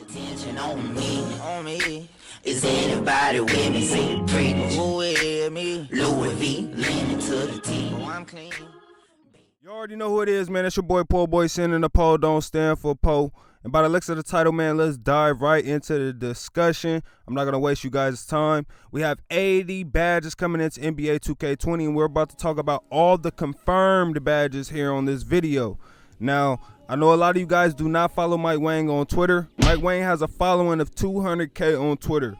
Attention on me. Is anybody with me? Say the pretty. Who with me? Louis V. Leaning to the T. Oh, I'm clean. You already know who it is, man. It's your boy Poorboysin, and the Poe don't stand for Poe. And by the looks of the title, man, let's dive right into the discussion. I'm not going to waste you guys' time. We have 80 badges coming into NBA2K20, and we're about to talk about all the confirmed badges here on this video. Now, I know a lot of you guys do not follow Mike Wang on Twitter. Mike Wang has a following of 200K on Twitter.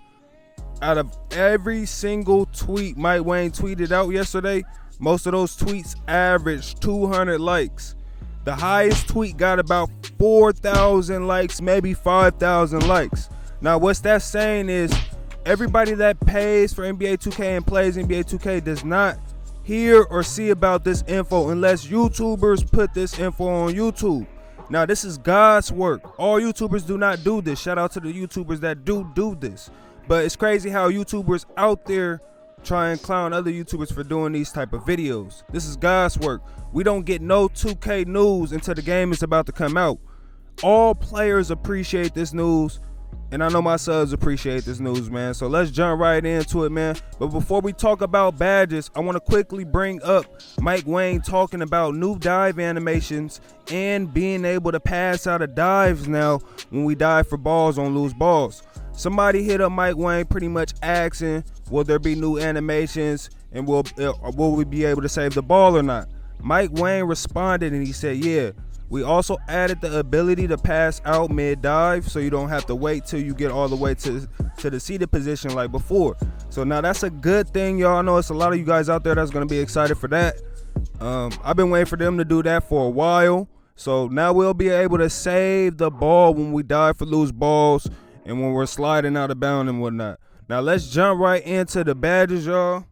Out of every single tweet Mike Wang tweeted out yesterday, most of those tweets averaged 200 likes. The highest tweet got about 4,000 likes, maybe 5,000 likes. Now, what's that saying is everybody that pays for NBA2K and plays NBA2K does not hear or see about this info unless YouTubers put this info on YouTube. Now, this is God's work. All YouTubers do not do this. Shout out to the YouTubers that do this. But it's crazy how YouTubers out there try and clown other YouTubers for doing these type of videos. This is God's work. We don't get no 2K news until the game is about to come out. All players appreciate this news, and I know my subs appreciate this news, man. So let's jump right into it, man. But before we talk about badges, I want to quickly bring up Mike Wang talking about new dive animations and being able to pass out of dives now when we dive for balls on loose balls. Somebody hit up Mike Wang pretty much asking, will there be new animations and will we be able to save the ball or not? Mike Wang responded and he said, yeah, we also added the ability to pass out mid-dive so you don't have to wait till you get all the way to the seated position like before. So now that's a good thing, y'all. I know it's a lot of you guys out there that's going to be excited for that. I've been waiting for them to do that for a while. So now we'll be able to save the ball when we dive for loose balls and when we're sliding out of bounds and whatnot. Now let's jump right into the badges, y'all.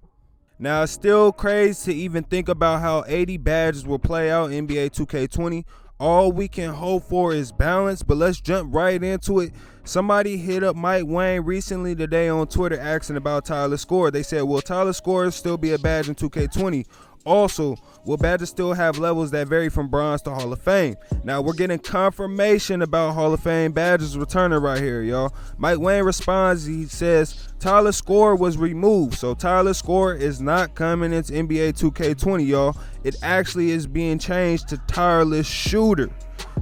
Now, it's still crazy to even think about how 80 badges will play out in NBA 2K20. All we can hope for is balance, but let's jump right into it. Somebody hit up Mike Wang recently today on Twitter asking about Tyler Score. They said, will Tyler Score still be a badge in 2K20? Also, will badges still have levels that vary from bronze to Hall of Fame? Now, we're getting confirmation about Hall of Fame badges returning right here, y'all. Mike Wang responds, he says, Tyler Score was removed. So Tyler Score is not coming into NBA 2K20, y'all. It actually is being changed to Tireless Shooter.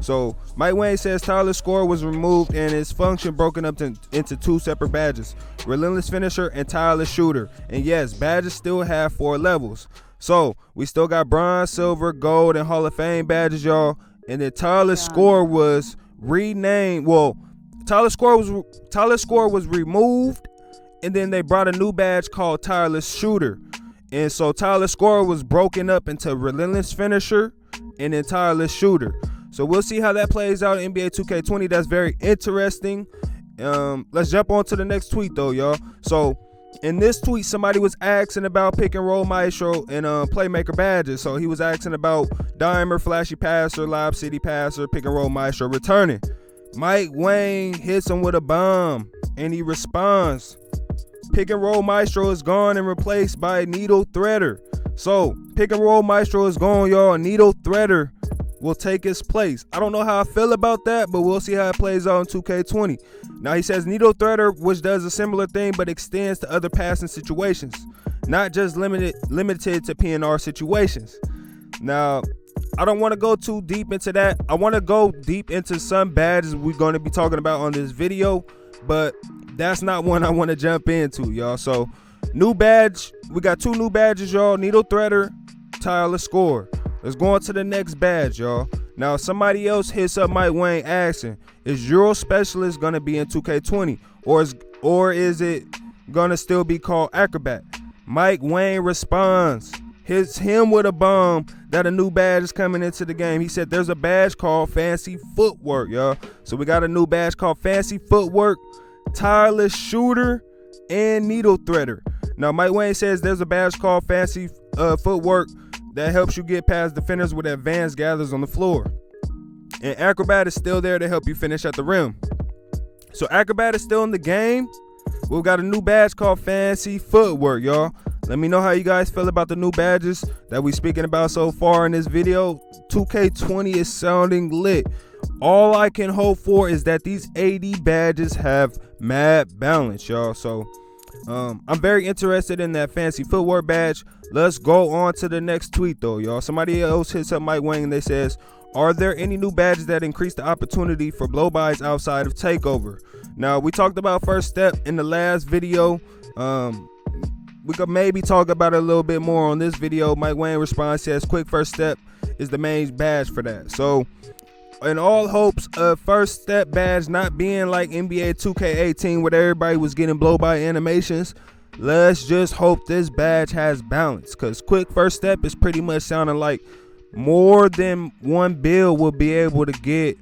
So Mike Wang says Tyler Score was removed and his function broken up into two separate badges, Relentless Finisher and Tireless Shooter. And yes, badges still have 4 levels. So we still got bronze, silver, gold, and Hall of Fame badges, y'all. And then Tyler's Score was renamed. Well, Tyler's Score was removed, and then they brought a new badge called Tireless Shooter. And so Tyler's Score was broken up into Relentless Finisher and then Tireless Shooter. So we'll see how that plays out in NBA 2K20. That's very interesting. Let's jump on to the next tweet though, y'all. So in this tweet, somebody was asking about pick and roll maestro and playmaker badges. So he was asking about dimer, flashy passer, lob city passer, pick and roll maestro returning. Mike Wang hits him with a bomb and he responds, pick and roll maestro is gone and replaced by needle threader. So pick and roll maestro is gone, y'all. Needle threader will take his place. I don't know how I feel about that, but we'll see how it plays out in 2K20. Now he says Needle Threader, which does a similar thing but extends to other passing situations, not just limited to PNR situations. Now, I don't want to go too deep into that. I want to go deep into some badges we're going to be talking about on this video, but that's not one I want to jump into, y'all. So, new badge. We got 2 new badges, y'all. Needle Threader, Tyler Score. Let's go on to the next badge, y'all. Now, somebody else hits up Mike Wang asking, is Euro Specialist going to be in 2K20? Or is it going to still be called Acrobat? Mike Wang responds, hits him with a bomb that a new badge is coming into the game. He said there's a badge called Fancy Footwork, y'all. So we got a new badge called Fancy Footwork, Tireless Shooter, and Needle Threader. Now, Mike Wang says there's a badge called Fancy Footwork that helps you get past defenders with advanced gathers on the floor. And Acrobat is still there to help you finish at the rim. So Acrobat is still in the game. We've got a new badge called Fancy Footwork, y'all. Let me know how you guys feel about the new badges that we speaking about so far in this video. 2K20 is sounding lit. all I can hope for is that these 80 badges have mad balance, y'all. So I'm very interested in that fancy footwear badge. Let's go on to the next tweet though, y'all. Somebody else hits up Mike Wang and they says, are there any new badges that increase the opportunity for blow-bys outside of takeover? Now, we talked about first step in the last video. We could maybe talk about it a little bit more on this video. Mike Wang responds, says quick first step is the main badge for that. So in all hopes of first step badge not being like NBA2K18 where everybody was getting blow-by animations, let's just hope this badge has balance, because quick first step is pretty much sounding like more than one build will be able to get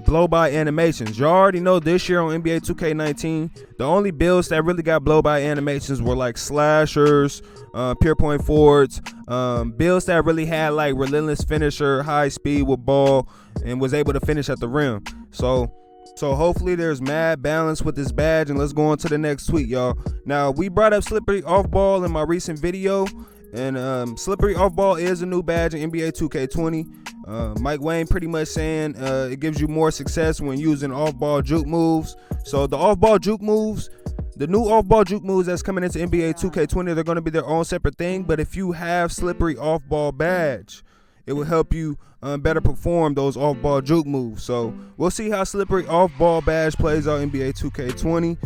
blow-by animations. You already know this year on NBA2K19, the only builds that really got blow-by animations were like slashers, pure point forwards, builds that really had like relentless finisher, high speed with ball, and was able to finish at the rim. So hopefully there's mad balance with this badge, and let's go on to the next tweet, y'all. Now, we brought up slippery off ball in my recent video, and slippery off ball is a new badge in NBA2K20. Mike Wang pretty much saying it gives you more success when using off ball juke moves. So the off ball juke moves, the new off ball juke moves that's coming into NBA2K20, they're going to be their own separate thing. But if you have slippery off ball badge, it will help you better perform those off ball juke moves. So we'll see how slippery off ball badge plays out in NBA2K20.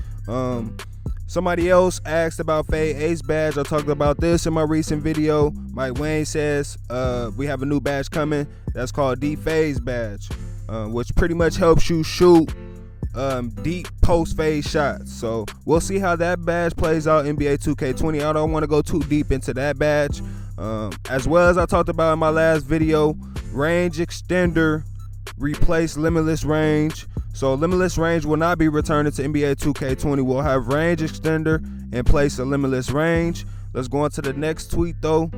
Somebody else asked about Fade Ace badge. I talked about this in my recent video. Mike Wang says we have a new badge coming that's called D-Phase badge, which pretty much helps you shoot deep post-phase shots. So we'll see how that badge plays out in NBA 2K20. I don't want to go too deep into that badge. As well as I talked about in my last video, range extender replace limitless range. So limitless range will not be returning to NBA 2K20. We'll have range extender and place a limitless range. Let's go on to the next tweet though.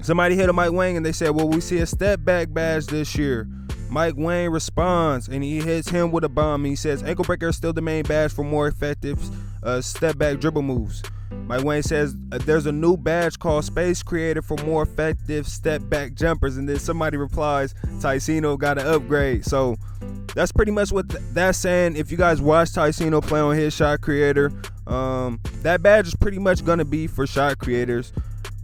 Somebody hit a Mike Wang and they said, will we see a step back badge this year? Mike Wang responds and he hits him with a bomb. He says ankle breaker is still the main badge for more effective step back dribble moves. Mike Wang says there's a new badge called Space Creator for more effective step back jumpers. And then somebody replies, Ticino got an upgrade. So that's pretty much what that's saying. If you guys watch Ticino play on his shot creator, that badge is pretty much going to be for shot creators.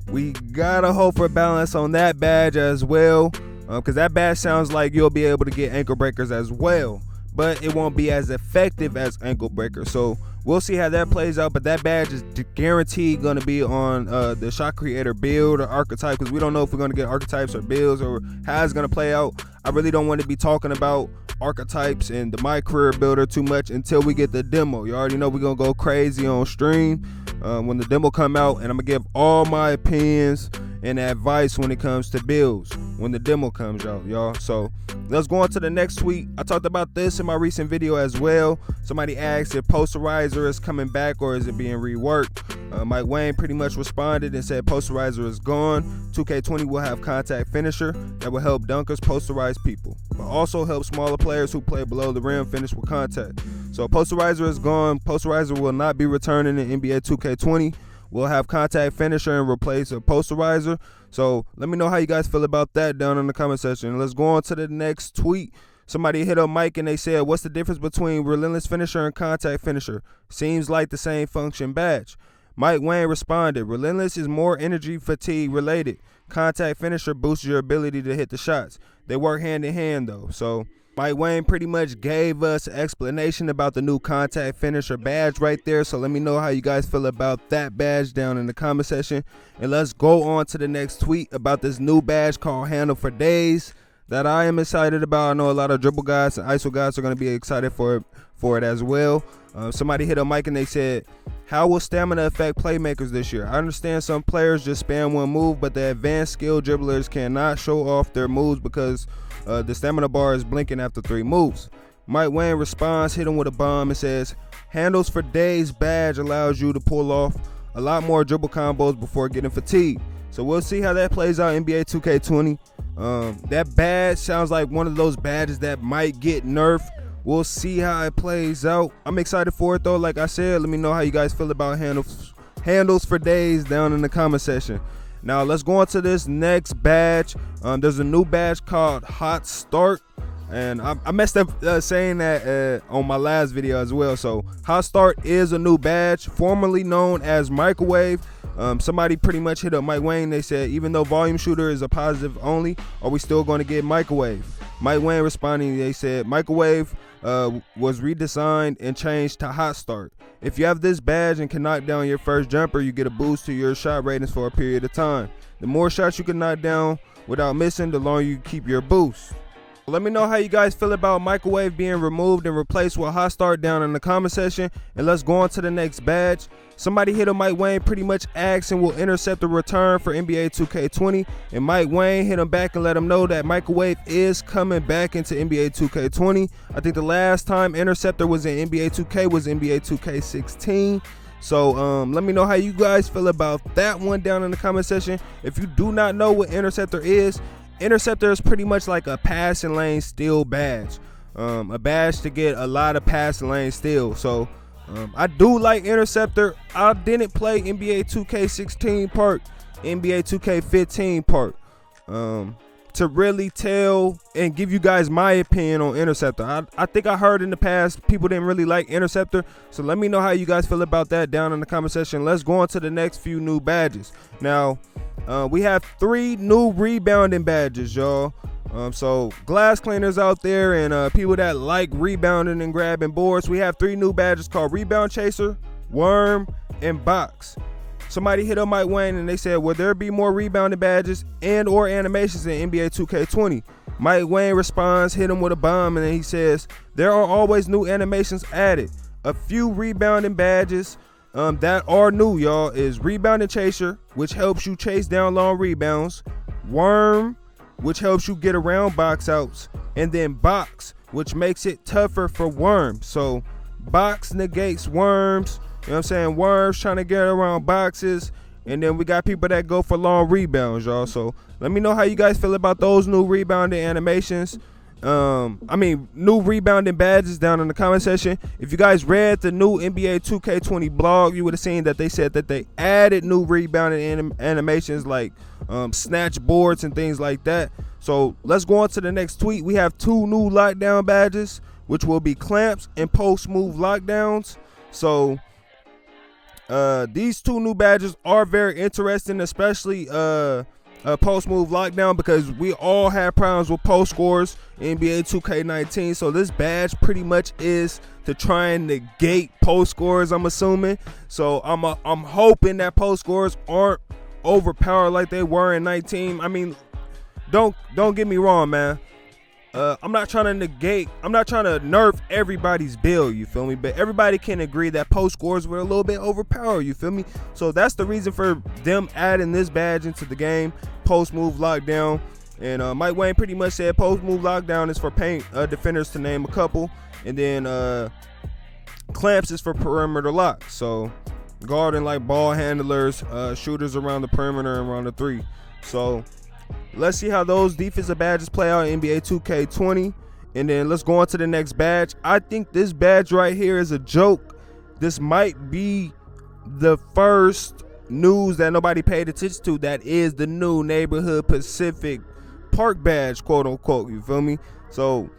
We gotta hope for balance on that badge as well, because that badge sounds like you'll be able to get ankle breakers as well, but it won't be as effective as ankle breakers. So we'll see how that plays out, but that badge is guaranteed going to be on the shot creator build or archetype, because we don't know if we're going to get archetypes or builds or how it's going to play out. I really don't want to be talking about archetypes and the Mycareer builder too much until we get the demo. You already know we're going to go crazy on stream when the demo come out, and I'm going to give all my opinions and advice when it comes to builds when the demo comes out, y'all. So let's go on to the next tweet. I talked about this in my recent video as well. Somebody asked if Posterizer is coming back or is it being reworked. Mike Wang pretty much responded and said Posterizer is gone. 2K20 will have contact finisher that will help dunkers posterize people, but also help smaller players who play below the rim finish with contact. So Posterizer is gone. Posterizer will not be returning in NBA 2K20. We'll have contact finisher and replace a posterizer. So let me know how you guys feel about that down in the comment section. Let's go on to the next tweet. Somebody hit up Mike and they said, what's the difference between relentless finisher and contact finisher? Seems like the same function badge. Mike Wang responded, relentless is more energy fatigue related. Contact finisher boosts your ability to hit the shots. They work hand in hand though. So Mike Wang pretty much gave us an explanation about the new contact finisher badge right there. So let me know how you guys feel about that badge down in the comment section. And let's go on to the next tweet about this new badge called Handle for Days that I am excited about. I know a lot of dribble guys and ISO guys are going to be excited for it as well. Somebody hit a mic and they said, how will stamina affect playmakers this year? I understand some players just spam one move, but the advanced skill dribblers cannot show off their moves because the stamina bar is blinking after 3 moves. Mike Wang responds, hit him with a bomb, and says, Handles for Days badge allows you to pull off a lot more dribble combos before getting fatigued. So we'll see how that plays out in NBA 2K20. That badge sounds like one of those badges that might get nerfed. We'll see how it plays out. I'm excited for it though. Like I said, let me know how you guys feel about handles for days down in the comment section. Now let's go on to this next badge. There's a new badge called Hot Start. And I messed up saying that on my last video as well. So Hot Start is a new badge, formerly known as Microwave. Somebody pretty much hit up Mike Wayne. They said, even though Volume Shooter is a positive only, are we still going to get Microwave? Mike Wayne responding, they said, Microwave was redesigned and changed to Hot Start. If you have this badge and can knock down your first jumper, you get a boost to your shot ratings for a period of time. The more shots you can knock down without missing, the longer you keep your boost. Let me know how you guys feel about Microwave being removed and replaced with Hot Start down in the comment section, and let's go on to the next badge. Somebody hit up Mike Wayne pretty much asking will Interceptor return for NBA 2K20, and Mike Wayne hit him back and let him know that Microwave is coming back into NBA 2K20. I think the last time Interceptor was in NBA 2K was NBA 2K16. So let me know how you guys feel about that one down in the comment section. If you do not know what Interceptor is pretty much like a passing lane steal badge. A badge to get a lot of passing lane steals. So I do like Interceptor. I didn't play NBA 2K16 part, NBA 2K15 part to really tell and give you guys my opinion on Interceptor. I think I heard in the past people didn't really like Interceptor. So let me know how you guys feel about that down in the comment section. Let's go on to the next few new badges. Now, we have 3 new rebounding badges, y'all. So glass cleaners out there and people that like rebounding and grabbing boards, we have 3 new badges called Rebound Chaser, Worm, and Box. Somebody hit up Mike Wayne and they said, will there be more rebounding badges and or animations in NBA 2K20? Mike Wayne responds, hit him with a bomb, and then he says, there are always new animations added. A few rebounding badges that are new, y'all, is Rebounding Chaser, which helps you chase down long rebounds, Worm, which helps you get around box outs, and then Box, which makes it tougher for Worms. So Box negates Worms, you know what I'm saying? Worms trying to get around boxes, and then we got people that go for long rebounds, y'all. So let me know how you guys feel about those new rebounding animations. New rebounding badges down in the comment section. If you guys read the new NBA 2K20 blog, you would have seen that they said that they added new rebounding animations like snatch boards and things like that. So let's go on to the next tweet. We have 2 new lockdown badges, which will be clamps and post move lockdowns. So these 2 new badges are very interesting, especially post move lockdown, because we all have problems with post scores in NBA 2K19. So this badge pretty much is to try and negate post scores, I'm assuming. So I'm hoping that post scores aren't overpowered like they were in 19. I mean, don't get me wrong, man. I'm not trying to nerf everybody's build, you feel me? But everybody can agree that post scores were a little bit overpowered, you feel me? So that's the reason for them adding this badge into the game, post move lockdown. And Mike Wayne pretty much said post move lockdown is for paint defenders, to name a couple, and then clamps is for perimeter lock. So guarding like ball handlers, shooters around the perimeter and around the 3. So let's see how those defensive badges play out in NBA 2K20. And then let's go on to the next badge. I think this badge right here is a joke. This might be the first news that nobody paid attention to. That is the new Neighborhood Pacific Park badge, quote unquote. You feel me? So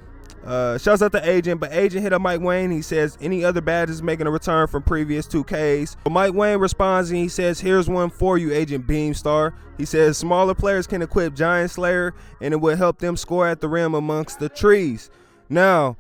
shouts out to Agent, but Agent hit up Mike Wayne. He says, any other badges making a return from previous 2Ks? But Mike Wayne responds and he says, here's one for you, Agent Beamstar. He says, smaller players can equip Giant Slayer and it will help them score at the rim amongst the trees. Now,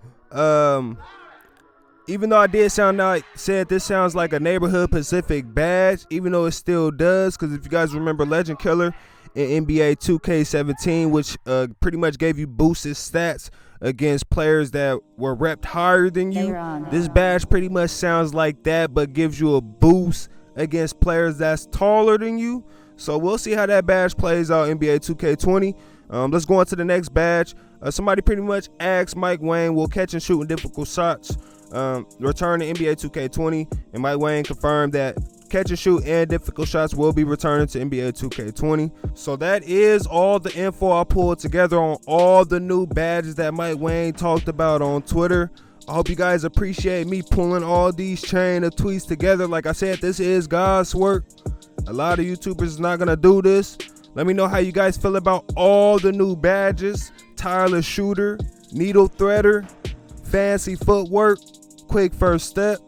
even though I did said this sounds like a Neighborhood Pacific badge, even though it still does, because if you guys remember Legend Killer in NBA 2K17, which pretty much gave you boosted stats against players that were repped higher than you. This badge pretty much sounds like that, but gives you a boost against players that's taller than you. So we'll see how that badge plays out in NBA 2K20. Let's go on to the next badge. Somebody pretty much asked Mike Wayne, will catch and shooting difficult shots return to NBA 2K20? And Mike Wayne confirmed that catch and shoot and difficult shots will be returning to NBA 2K20. So that is all the info I pulled together on all the new badges that Mike Wayne talked about on Twitter. I hope you guys appreciate me pulling all these chain of tweets together. Like I said, this is God's work. A lot of YouTubers is not gonna do this. Let me know how you guys feel about all the new badges. Tireless Shooter, needle threader, fancy footwork, quick first step,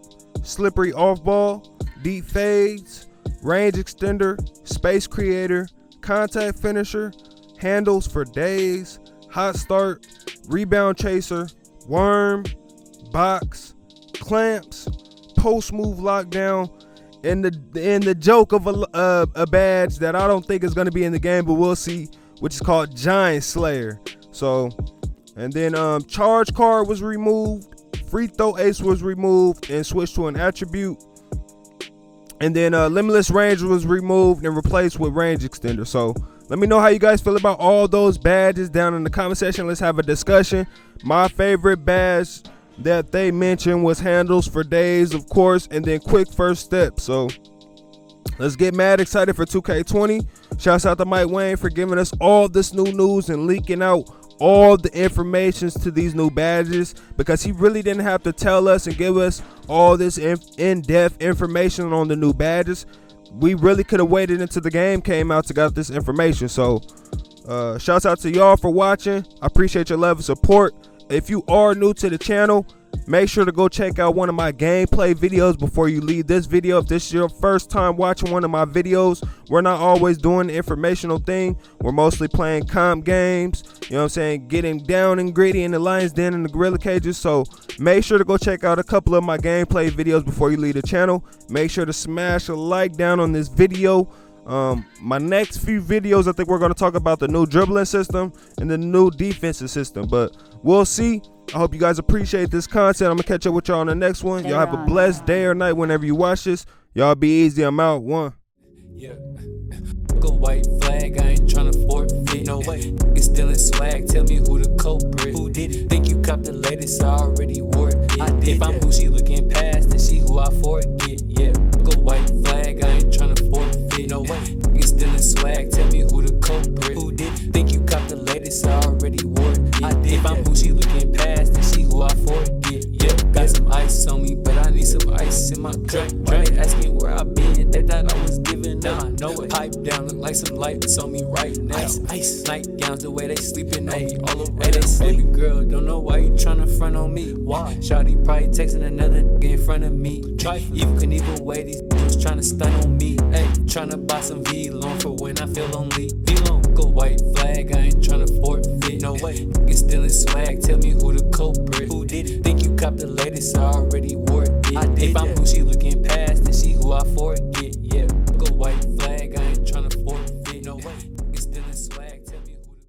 slippery off ball, deep fades, range extender, space creator, contact finisher, handles for days, hot start, rebound chaser, worm, box, clamps, post move lockdown, and the joke of a badge that I don't think is going to be in the game, but we'll see, which is called Giant Slayer. So, and then charge card was removed, free throw ace was removed and switched to an attribute, and then limitless range was removed and replaced with range extender. So let me know how you guys feel about all those badges down in the comment section. Let's have a discussion. My favorite badge that they mentioned was handles for days, of course, and then quick first step. So let's get mad excited for 2K20. Shouts out to Mike Wayne for giving us all this new news and leaking out all the informations to these new badges, because he really didn't have to tell us and give us all this in-depth information on the new badges. We really could have waited until the game came out to get this information. So shouts out to y'all for watching. I appreciate your love and support. If you are new to the channel, make sure to go check out one of my gameplay videos before you leave this video. If this is your first time watching one of my videos, we're not always doing the informational thing. We're mostly playing comp games, you know what I'm saying, getting down and gritty in the lion's den and the gorilla cages. So make sure to go check out a couple of my gameplay videos before you leave the channel. Make sure to smash a like down on this video. My next few videos, I think we're going to talk about the new dribbling system and the new defensive system, but we'll see. I hope you guys appreciate this content. I'm gonna catch up with y'all on the next one. Y'all have a blessed day or night whenever you watch this. Y'all be easy. I'm out. One. Yeah. Go white flag, I ain't tryna forfeit. No way. It's still in swag. Tell me who the culprit. Who did it? Think you copped the latest? I already wore it. Yeah. I did. If I'm who she looking past, then she who I forget. Yeah. Go white flag, I ain't tryna forfeit. No way. It's still in swag. Tell me who the culprit. Who did it? Think you copped the latest? I already wore it. Yeah. I did. If I'm who she looking past, then she who I forget. Yeah. Got some ice on me, but I need some ice in my drink. They asking where I been. They thought I was giving up. I know it. Pipe down, look like some lights on me right now. Ice. Nightgowns, the way they sleeping on me all over. Hey, they baby girl, don't know why you tryna front on me. Why? Shawty probably texting another nigga in front of me. Even can even way these niggas tryna stun on me. Hey, tryna buy some V-Long for when I feel lonely. V-Long, go white flag, I ain't tryna forfeit. No way, it's still in swag. Tell me who the culprit. Who did it? Think you copped the latest? I already wore it. Yeah. I did. If I'm who she looking past, then she who I forget.